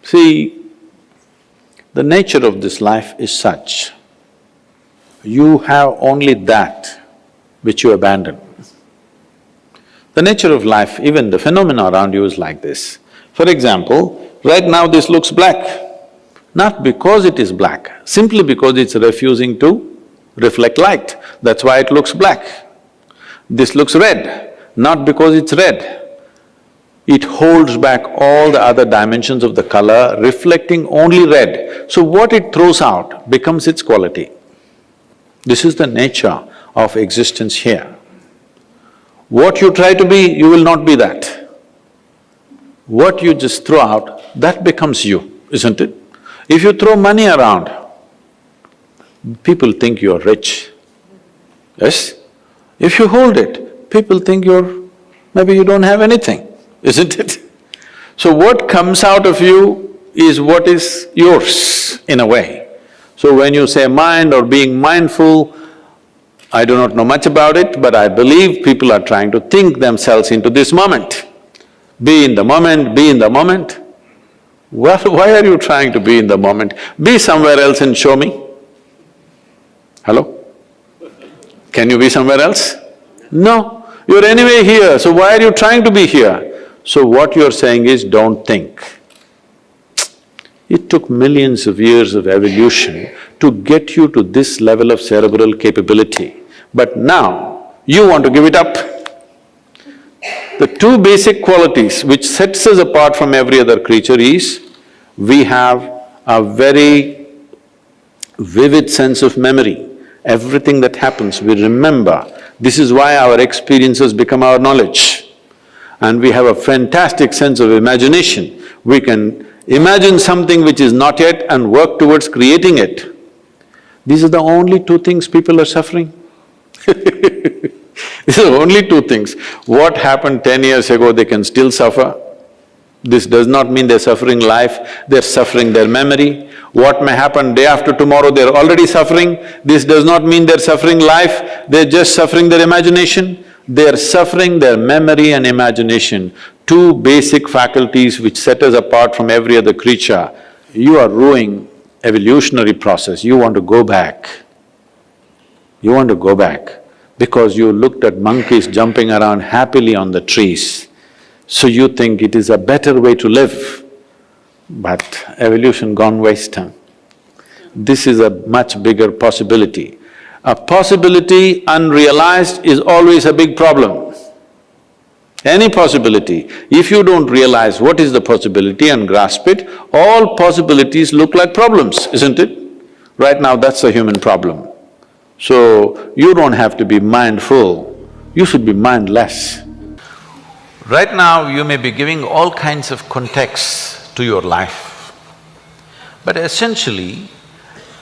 See, the nature of this life is such, you have only that which you abandon. The nature of life, even the phenomena around you is like this. For example, right now this looks black, not because it is black, simply because it's refusing to reflect light, that's why it looks black. This looks red, not because it's red. It holds back all the other dimensions of the color, reflecting only red. So what it throws out becomes its quality. This is the nature of existence here. What you try to be, you will not be that. What you just throw out, that becomes you, isn't it? If you throw money around, people think you're rich, yes? If you hold it, people think maybe you don't have anything, isn't it? So what comes out of you is what is yours, in a way. So when you say mind or being mindful, I do not know much about it, but I believe people are trying to think themselves into this moment. Be in the moment, be in the moment. Well, why are you trying to be in the moment? Be somewhere else and show me. Hello? Can you be somewhere else? No, you're anyway here, so why are you trying to be here? So what you're saying is, don't think. It took millions of years of evolution to get you to this level of cerebral capability, but now you want to give it up. The two basic qualities which sets us apart from every other creature is, we have a very vivid sense of memory. Everything that happens, we remember. This is why our experiences become our knowledge. And we have a fantastic sense of imagination. We can imagine something which is not yet and work towards creating it. These are the only two things people are suffering. These are only two things. What happened 10 years ago, they can still suffer. This does not mean they're suffering life, they're suffering their memory. What may happen day after tomorrow, they're already suffering. This does not mean they're suffering life, they're just suffering their imagination. They're suffering their memory and imagination, two basic faculties which set us apart from every other creature. You are ruining evolutionary process, you want to go back. You want to go back because you looked at monkeys jumping around happily on the trees. So you think it is a better way to live, but evolution gone western. This is a much bigger possibility. A possibility unrealized is always a big problem. Any possibility, if you don't realize what is the possibility and grasp it, all possibilities look like problems, isn't it? Right now, that's a human problem. So, you don't have to be mindful, you should be mindless. Right now, you may be giving all kinds of contexts to your life. But essentially,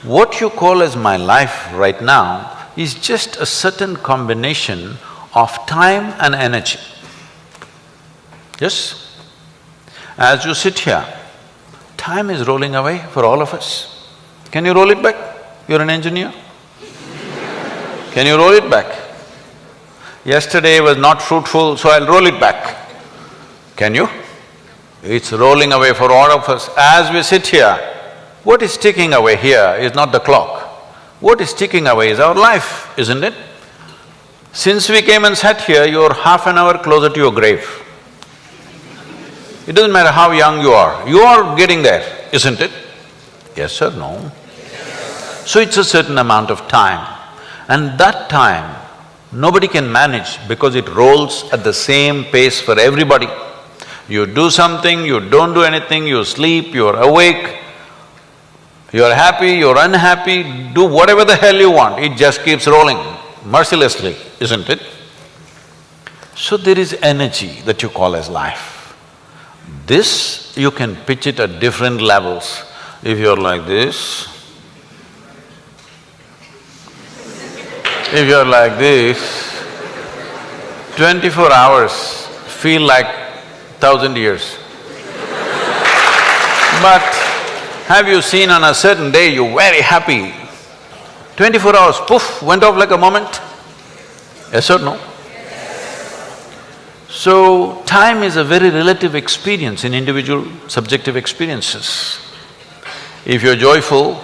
what you call as my life right now is just a certain combination of time and energy. Yes? As you sit here, time is rolling away for all of us. Can you roll it back? You're an engineer. Can you roll it back? Yesterday was not fruitful, so I'll roll it back. Can you? It's rolling away for all of us. As we sit here, what is ticking away here is not the clock. What is ticking away is our life, isn't it? Since we came and sat here, you're half an hour closer to your grave. It doesn't matter how young you are getting there, isn't it? Yes or no? So it's a certain amount of time, and that time nobody can manage because it rolls at the same pace for everybody. You do something, you don't do anything, you sleep, you're awake, you're happy, you're unhappy, do whatever the hell you want, it just keeps rolling mercilessly, isn't it? So there is energy that you call as life. This, you can pitch it at different levels. If you're like this, if you're like this, 24 hours feel like 1,000 years. But have you seen on a certain day you're very happy, 24 hours, poof, went off like a moment? Yes or no? So, time is a very relative experience in individual subjective experiences. If you're joyful,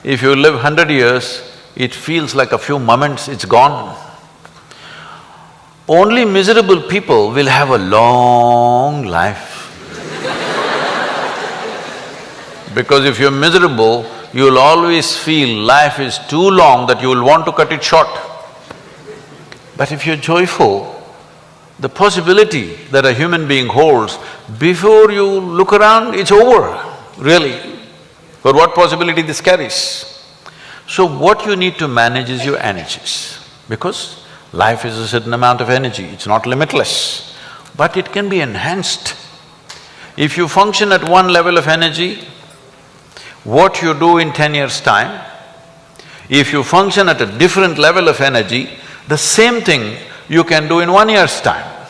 if you live 100 years, it feels like a few moments, it's gone. Only miserable people will have a long life. Because if you're miserable, you'll always feel life is too long that you'll want to cut it short. But if you're joyful, the possibility that a human being holds, before you look around, it's over, really. But what possibility this carries? So what you need to manage is your energies, because life is a certain amount of energy, it's not limitless, but it can be enhanced. If you function at one level of energy, what you do in 10 years' time, if you function at a different level of energy, the same thing you can do in 1 year's time.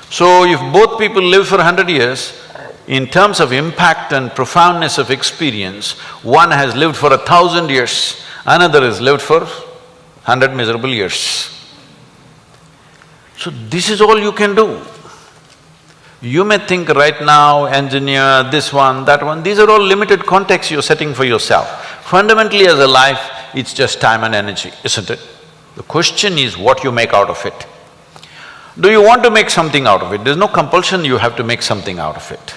So if both people live for 100 years, in terms of impact and profoundness of experience, one has lived for 1,000 years, another has lived for 100 miserable years. So this is all you can do. You may think right now, engineer, this one, that one, these are all limited contexts you're setting for yourself. Fundamentally as a life, it's just time and energy, isn't it? The question is what you make out of it. Do you want to make something out of it? There's no compulsion you have to make something out of it.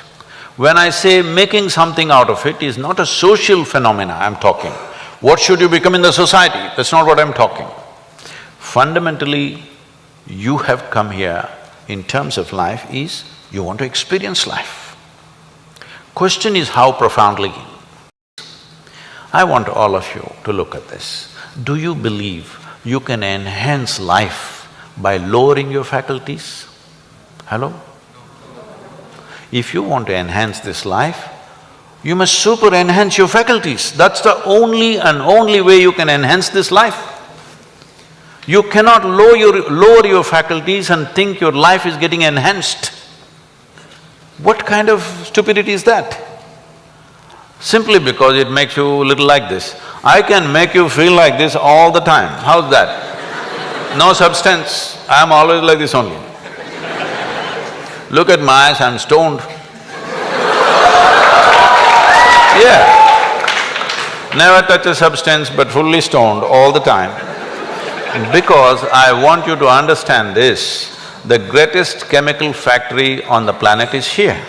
When I say making something out of it is not a social phenomena I'm talking. What should you become in the society? That's not what I'm talking. Fundamentally, you have come here in terms of life is you want to experience life. Question is how profoundly. I want all of you to look at this. Do you believe you can enhance life by lowering your faculties? Hello? If you want to enhance this life, you must super enhance your faculties. That's the only and only way you can enhance this life. You cannot lower your faculties and think your life is getting enhanced. What kind of stupidity is that? Simply because it makes you a little like this. I can make you feel like this all the time, how's that? No substance, I'm always like this only. Look at my eyes, I'm stoned. Yeah. Never touch a substance but fully stoned all the time. Because I want you to understand this, the greatest chemical factory on the planet is here.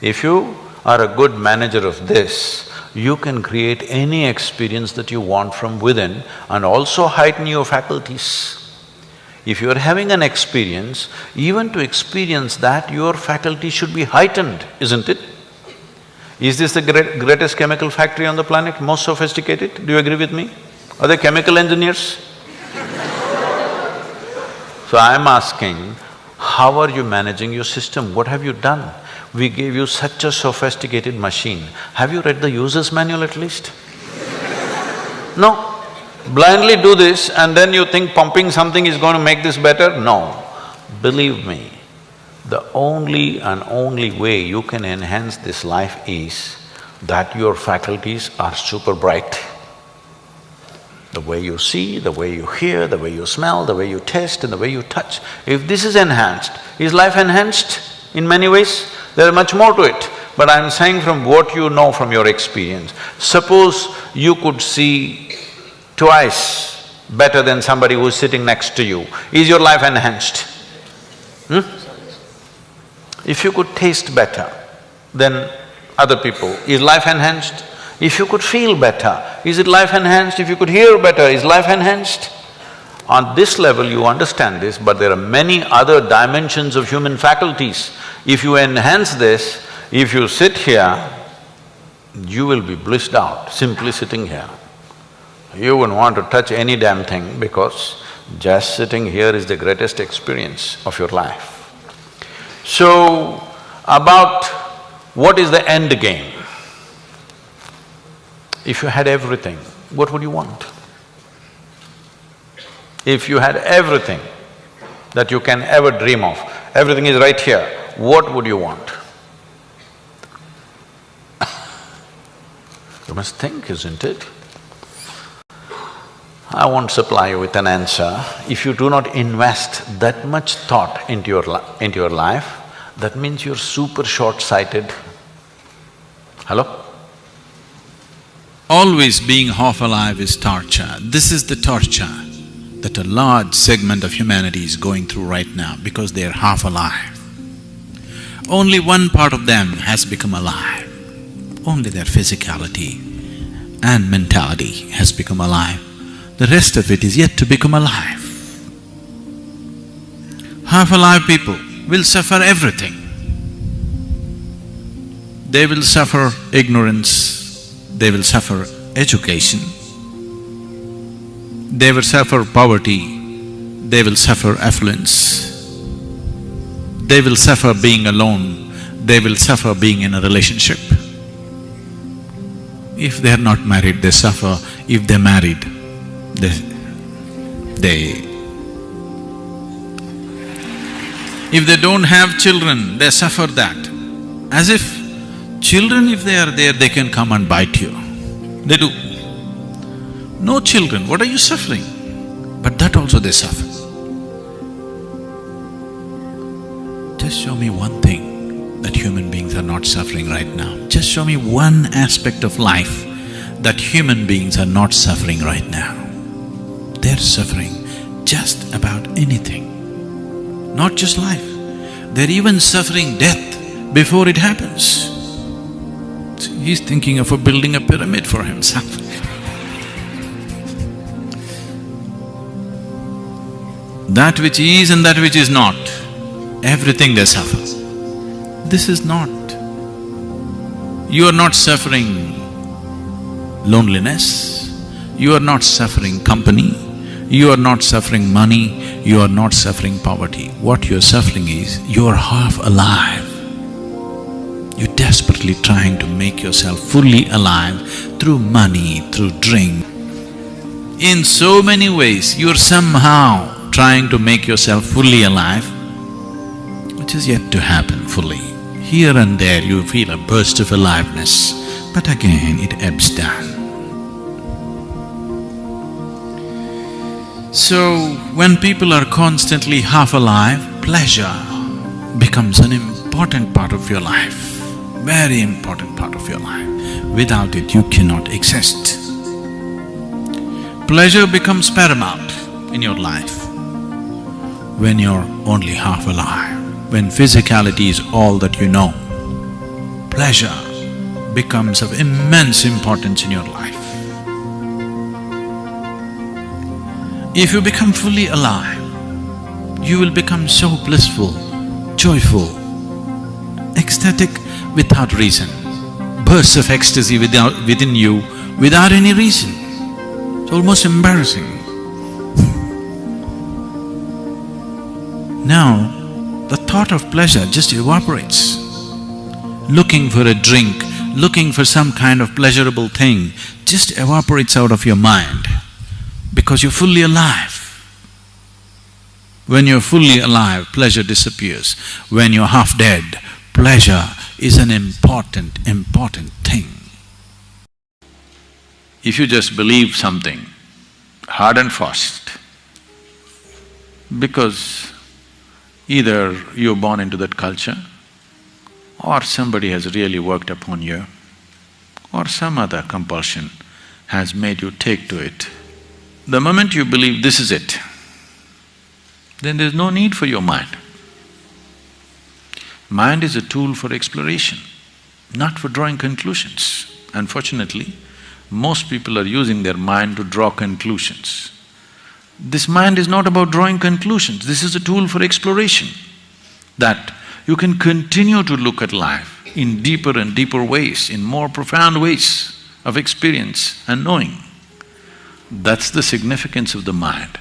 If you are a good manager of this, you can create any experience that you want from within and also heighten your faculties. If you are having an experience, even to experience that, your faculty should be heightened, isn't it? Is this the greatest chemical factory on the planet, most sophisticated? Do you agree with me? Are they chemical engineers? So I'm asking, how are you managing your system? What have you done? We gave you such a sophisticated machine. Have you read the user's manual at least? No. Blindly do this and then you think pumping something is going to make this better? No. Believe me, the only and only way you can enhance this life is that your faculties are super bright. The way you see, the way you hear, the way you smell, the way you taste and the way you touch. If this is enhanced, is life enhanced in many ways? There is much more to it, but I'm saying from what you know from your experience. Suppose you could see twice better than somebody who's sitting next to you. Is your life enhanced? If you could taste better than other people, is life enhanced? If you could feel better, is it life enhanced? If you could hear better, is life enhanced? On this level you understand this, but there are many other dimensions of human faculties. If you enhance this, if you sit here, you will be blissed out simply sitting here. You wouldn't want to touch any damn thing because just sitting here is the greatest experience of your life. So, about what is the end game? If you had everything, what would you want? If you had everything that you can ever dream of, everything is right here, what would you want? You must think, isn't it? I won't supply you with an answer. If you do not invest that much thought into your life, that means you're super short-sighted. Hello? Always being half alive is torture. This is the torture that a large segment of humanity is going through right now because they are half alive. Only one part of them has become alive. Only their physicality and mentality has become alive. The rest of it is yet to become alive. Half-alive people will suffer everything. They will suffer ignorance, they will suffer education, they will suffer poverty, they will suffer affluence, they will suffer being alone, they will suffer being in a relationship. If they're not married, they suffer. If they're married, if they don't have children, they suffer that. As if children, if they are there, they can come and bite you. They do. No children, what are you suffering? But that also they suffer. Just show me one thing that human beings are not suffering right now. Just show me one aspect of life that human beings are not suffering right now. They're suffering just about anything, not just life. They're even suffering death before it happens. So he's thinking of building a pyramid for himself. That which is and that which is not, everything they suffer. This is not. You are not suffering loneliness, you are not suffering company, you are not suffering money, you are not suffering poverty. What you're suffering is, you're half alive. You're desperately trying to make yourself fully alive through money, through drink. In so many ways, you're somehow trying to make yourself fully alive, which is yet to happen fully. Here and there you feel a burst of aliveness, but again it ebbs down. So, when people are constantly half alive, pleasure becomes an important part of your life, very important part of your life. Without it, you cannot exist. Pleasure becomes paramount in your life when you're only half alive, when physicality is all that you know. Pleasure becomes of immense importance in your life. If you become fully alive, you will become so blissful, joyful, ecstatic without reason, bursts of ecstasy within you without any reason. It's almost embarrassing. Now, the thought of pleasure just evaporates. Looking for a drink, looking for some kind of pleasurable thing just evaporates out of your mind because you're fully alive. When you're fully alive, pleasure disappears. When you're half dead, pleasure is an important thing. If you just believe something hard and fast, because either you're born into that culture, or somebody has really worked upon you, or some other compulsion has made you take to it. The moment you believe this is it, then there's no need for your mind. Mind is a tool for exploration, not for drawing conclusions. Unfortunately, most people are using their mind to draw conclusions. This mind is not about drawing conclusions, this is a tool for exploration, that you can continue to look at life in deeper and deeper ways, in more profound ways of experience and knowing. That's the significance of the mind.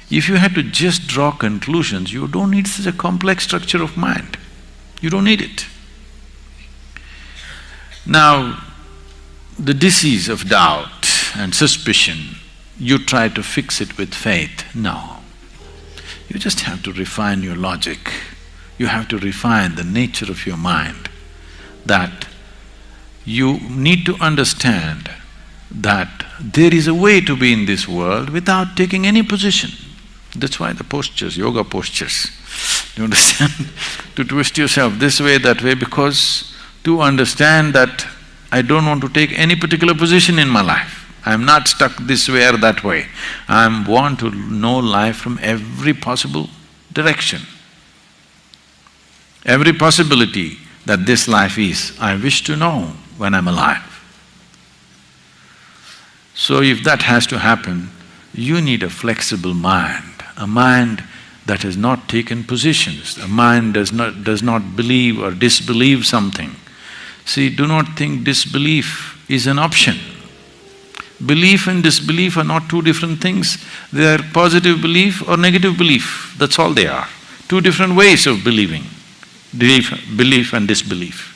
If you had to just draw conclusions, you don't need such a complex structure of mind. You don't need it. Now, the disease of doubt and suspicion, you try to fix it with faith. No. You just have to refine your logic. You have to refine the nature of your mind, that you need to understand that there is a way to be in this world without taking any position. That's why the postures, yoga postures, you understand? To twist yourself this way, that way, because to understand that I don't want to take any particular position in my life. I'm not stuck this way or that way. I want to know life from every possible direction. Every possibility that this life is, I wish to know when I'm alive. So if that has to happen, you need a flexible mind, a mind that has not taken positions, a mind does not believe or disbelieve something. See, do not think disbelief is an option. Belief and disbelief are not two different things. They are positive belief or negative belief, that's all they are. Two different ways of believing, belief and disbelief.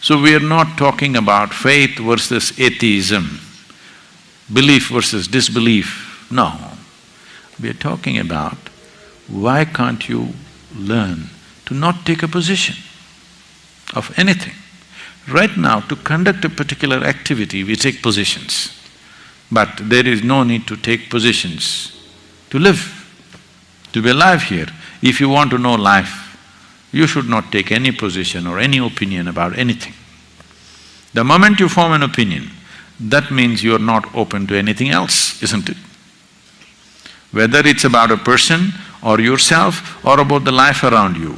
So we are not talking about faith versus atheism, belief versus disbelief, no. We are talking about why can't you learn to not take a position of anything. Right now, to conduct a particular activity, we take positions. But there is no need to take positions to live, to be alive here. If you want to know life, you should not take any position or any opinion about anything. The moment you form an opinion, that means you are not open to anything else, isn't it? Whether it's about a person or yourself or about the life around you,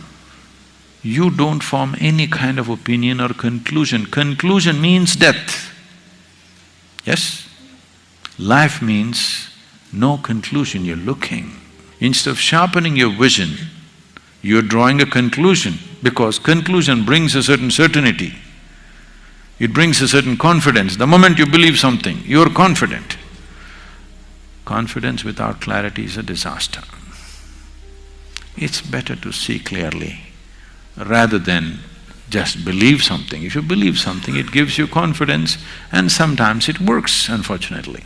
you don't form any kind of opinion or conclusion. Conclusion means death. Yes? Life means no conclusion, you're looking. Instead of sharpening your vision, you're drawing a conclusion, because conclusion brings a certain certainty. It brings a certain confidence. The moment you believe something, you're confident. Confidence without clarity is a disaster. It's better to see clearly rather than just believe something. If you believe something, it gives you confidence, and sometimes it works, unfortunately.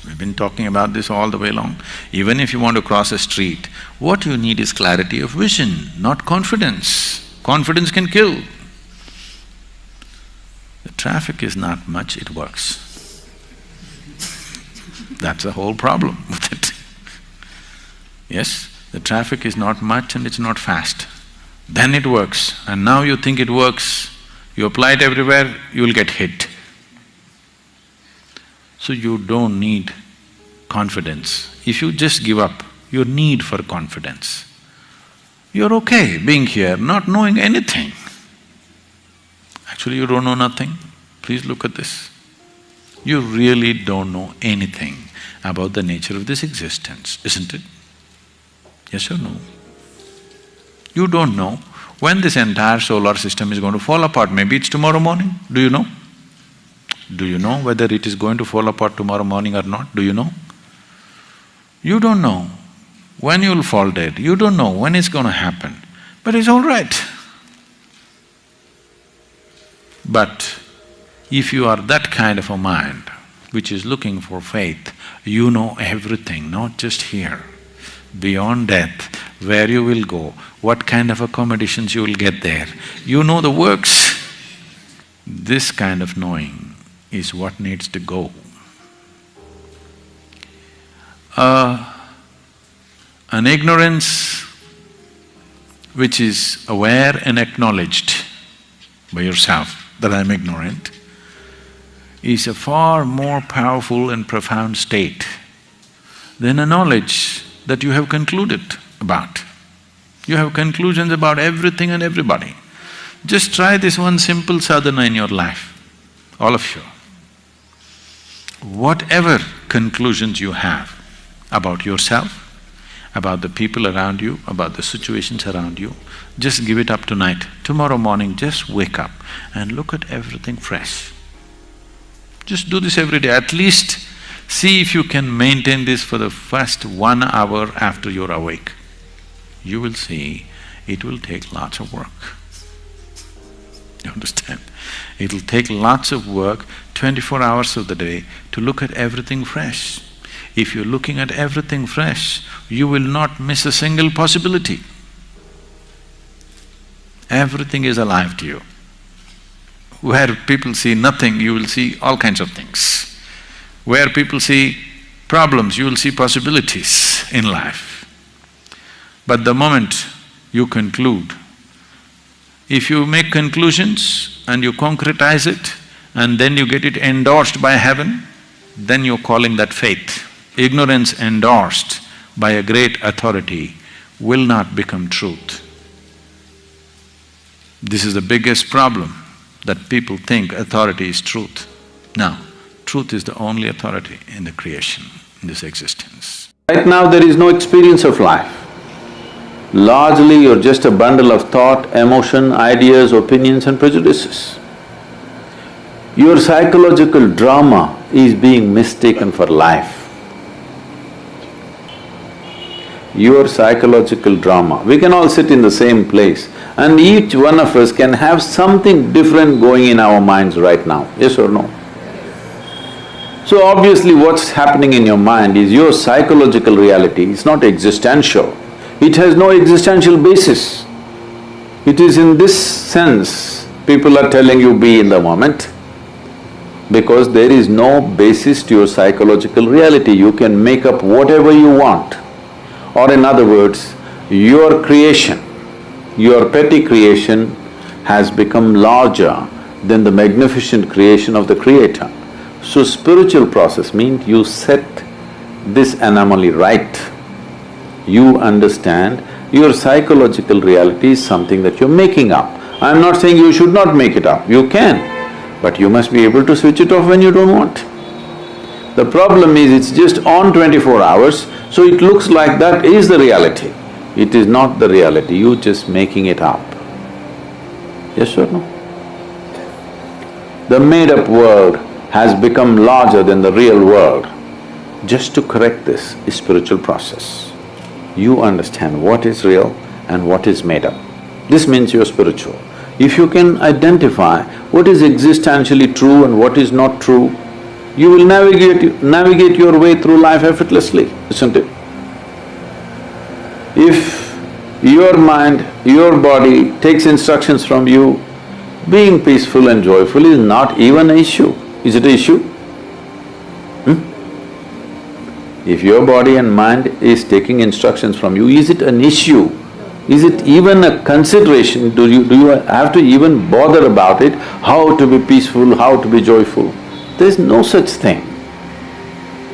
We've been talking about this all the way along. Even if you want to cross a street, what you need is clarity of vision, not confidence. Confidence can kill. The traffic is not much, it works. That's the whole problem with it. Yes, the traffic is not much and it's not fast. Then it works, and now you think it works, you apply it everywhere, you'll get hit. So you don't need confidence. If you just give up your need for confidence, you're okay being here, not knowing anything. Actually, you don't know nothing. Please look at this. You really don't know anything about the nature of this existence, isn't it? Yes or no? You don't know when this entire solar system is going to fall apart. Maybe it's tomorrow morning. Do you know? Do you know whether it is going to fall apart tomorrow morning or not? Do you know? You don't know when you'll fall dead. You don't know when it's going to happen. But it's all right. But if you are that kind of a mind which is looking for faith, you know everything, not just here. Beyond death, where you will go, what kind of accommodations you will get there, you know the works. This kind of knowing is what needs to go. An ignorance which is aware and acknowledged by yourself that I'm ignorant is a far more powerful and profound state than a knowledge that you have concluded about. You have conclusions about everything and everybody. Just try this one simple sadhana in your life, all of you. Whatever conclusions you have about yourself, about the people around you, about the situations around you, just give it up tonight. Tomorrow morning, just wake up and look at everything fresh. Just do this every day, at least see if you can maintain this for the first 1 hour after you're awake. You will see it will take lots of work. You understand? It'll take lots of work, 24 hours of the day, to look at everything fresh. If you're looking at everything fresh, you will not miss a single possibility. Everything is alive to you. Where people see nothing, you will see all kinds of things. Where people see problems, you will see possibilities in life. But the moment you conclude, if you make conclusions and you concretize it and then you get it endorsed by heaven, then you're calling that faith. Ignorance endorsed by a great authority will not become truth. This is the biggest problem, that people think authority is truth. No, truth is the only authority in the creation, in this existence. Right now there is no experience of life. Largely you're just a bundle of thought, emotion, ideas, opinions and prejudices. Your psychological drama is being mistaken for life. Your psychological drama, we can all sit in the same place and each one of us can have something different going in our minds right now, yes or no? So obviously what's happening in your mind is your psychological reality, it's not existential. It has no existential basis. It is in this sense, people are telling you be in the moment, because there is no basis to your psychological reality, you can make up whatever you want. Or in other words, your creation, your petty creation has become larger than the magnificent creation of the Creator. So spiritual process means you set this anomaly right. You understand your psychological reality is something that you're making up. I'm not saying you should not make it up, you can, but you must be able to switch it off when you don't want. The problem is it's just on 24 hours, so it looks like that is the reality. It is not the reality, you're just making it up. Yes or no? The made-up world has become larger than the real world. Just to correct this is spiritual process. You understand what is real and what is made up. This means you're spiritual. If you can identify what is existentially true and what is not true, you will navigate your way through life effortlessly, isn't it? If your mind, your body takes instructions from you, being peaceful and joyful is not even an issue. Is it an issue? If your body and mind is taking instructions from you, is it an issue? Is it even a consideration? Do you have to even bother about it, how to be peaceful, how to be joyful? There's no such thing.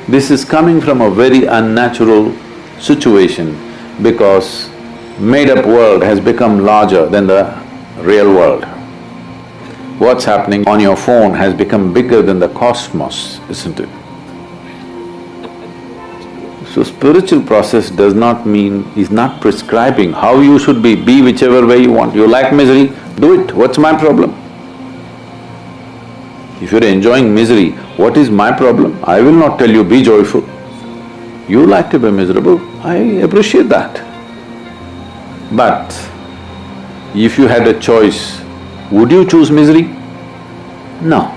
This is coming from a very unnatural situation because made-up world has become larger than the real world. What's happening on your phone has become bigger than the cosmos, isn't it? So spiritual process does not mean, is not prescribing how you should be whichever way you want. You like misery, do it, what's my problem? If you're enjoying misery, what is my problem? I will not tell you be joyful. You like to be miserable, I appreciate that. But if you had a choice, would you choose misery? No.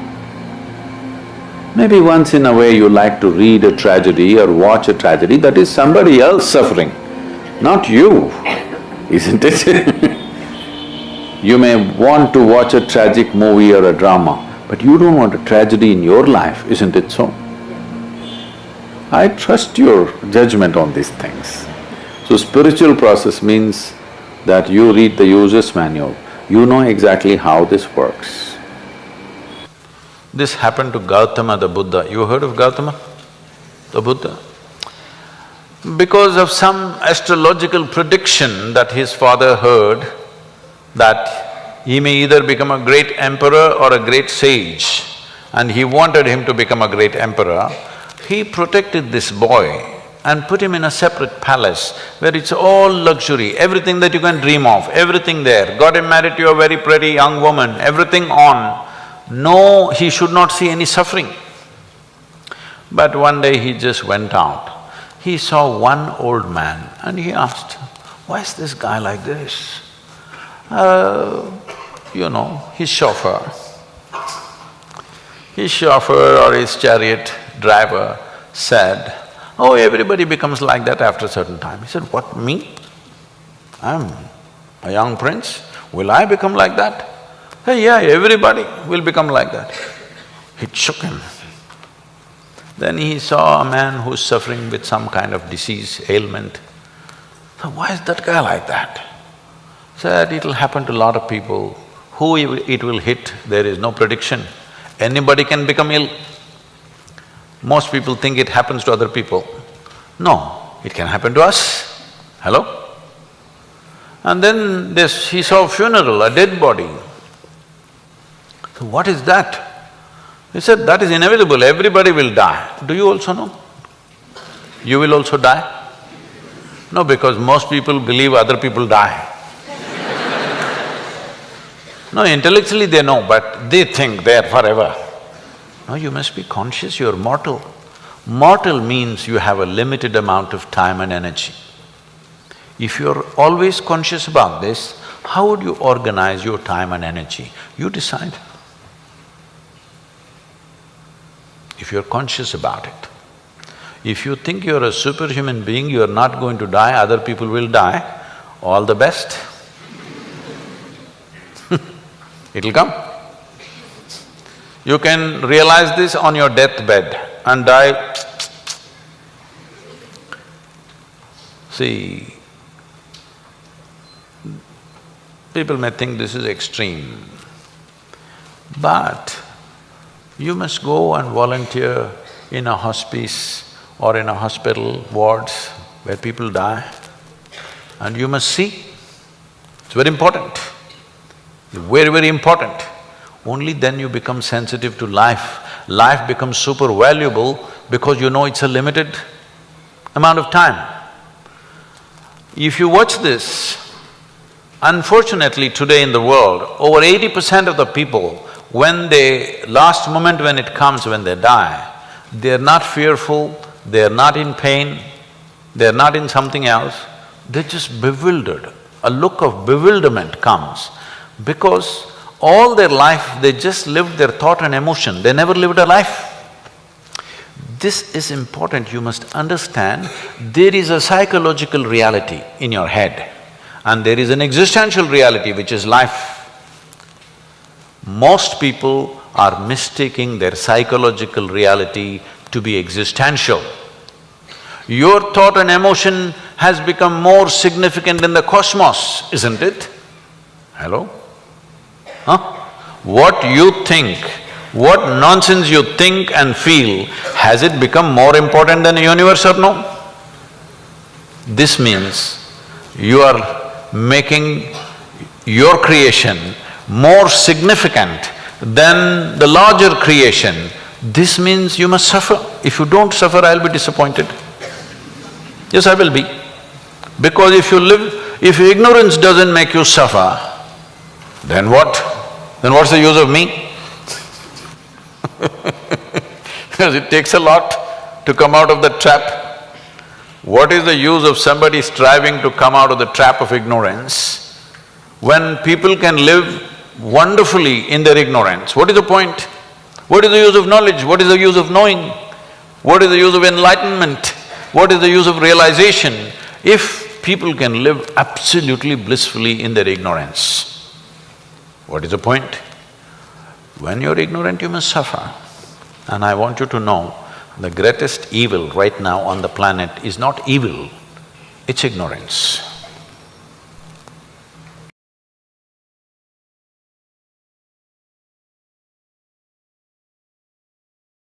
Maybe once in a way you like to read a tragedy or watch a tragedy, that is somebody else suffering, not you, isn't it? You may want to watch a tragic movie or a drama, but you don't want a tragedy in your life, isn't it so? I trust your judgment on these things. So spiritual process means that you read the user's manual, you know exactly how this works. This happened to Gautama the Buddha. You heard of Gautama, the Buddha? Because of some astrological prediction that his father heard, that he may either become a great emperor or a great sage, and he wanted him to become a great emperor, he protected this boy and put him in a separate palace where it's all luxury, everything that you can dream of, everything there. Got him married to a very pretty young woman, everything on. No, he should not see any suffering. But one day he just went out. He saw one old man and he asked, why is this guy like this? His chauffeur. His chauffeur or his chariot driver said, oh, everybody becomes like that after a certain time. He said, what, me? I'm a young prince, will I become like that? Hey, yeah, everybody will become like that. It shook him. Then he saw a man who's suffering with some kind of disease, ailment. So why is that guy like that? Said, it'll happen to a lot of people. Who it will hit, there is no prediction. Anybody can become ill. Most people think it happens to other people. No, it can happen to us. Hello? And then he saw a funeral, a dead body. So what is that? He said, that is inevitable, everybody will die. Do you also know? You will also die? No, because most people believe other people die. No, intellectually they know, but they think they're forever. No, you must be conscious, you're mortal. Mortal means you have a limited amount of time and energy. If you're always conscious about this, how would you organize your time and energy? You decide. If you're conscious about it. If you think you're a superhuman being, you're not going to die, other people will die, all the best. It'll come. You can realize this on your deathbed and die. See, people may think this is extreme, but you must go and volunteer in a hospice or in a hospital wards where people die, and you must see. It's very important, very, very important. Only then you become sensitive to life. Life becomes super valuable because you know it's a limited amount of time. If you watch this, unfortunately today in the world, over 80% of the people, when they… last moment when it comes, when they die, they're not fearful, they're not in pain, they're not in something else, they're just bewildered. A look of bewilderment comes because all their life they just lived their thought and emotion, they never lived a life. This is important, you must understand, there is a psychological reality in your head and there is an existential reality which is life. Most people are mistaking their psychological reality to be existential. Your thought and emotion has become more significant in the cosmos, isn't it? Hello? Huh? What you think, what nonsense you think and feel, has it become more important than the universe or no? This means you are making your creation more significant than the larger creation. This means you must suffer. If you don't suffer, I'll be disappointed. Yes, I will be. Because if ignorance doesn't make you suffer, then what? Then what's the use of me? Because it takes a lot to come out of the trap. What is the use of somebody striving to come out of the trap of ignorance when people can live wonderfully in their ignorance? What is the point? What is the use of knowledge? What is the use of knowing? What is the use of enlightenment? What is the use of realization if people can live absolutely blissfully in their ignorance? What is the point? When you're ignorant, you must suffer. And I want you to know, the greatest evil right now on the planet is not evil, it's ignorance.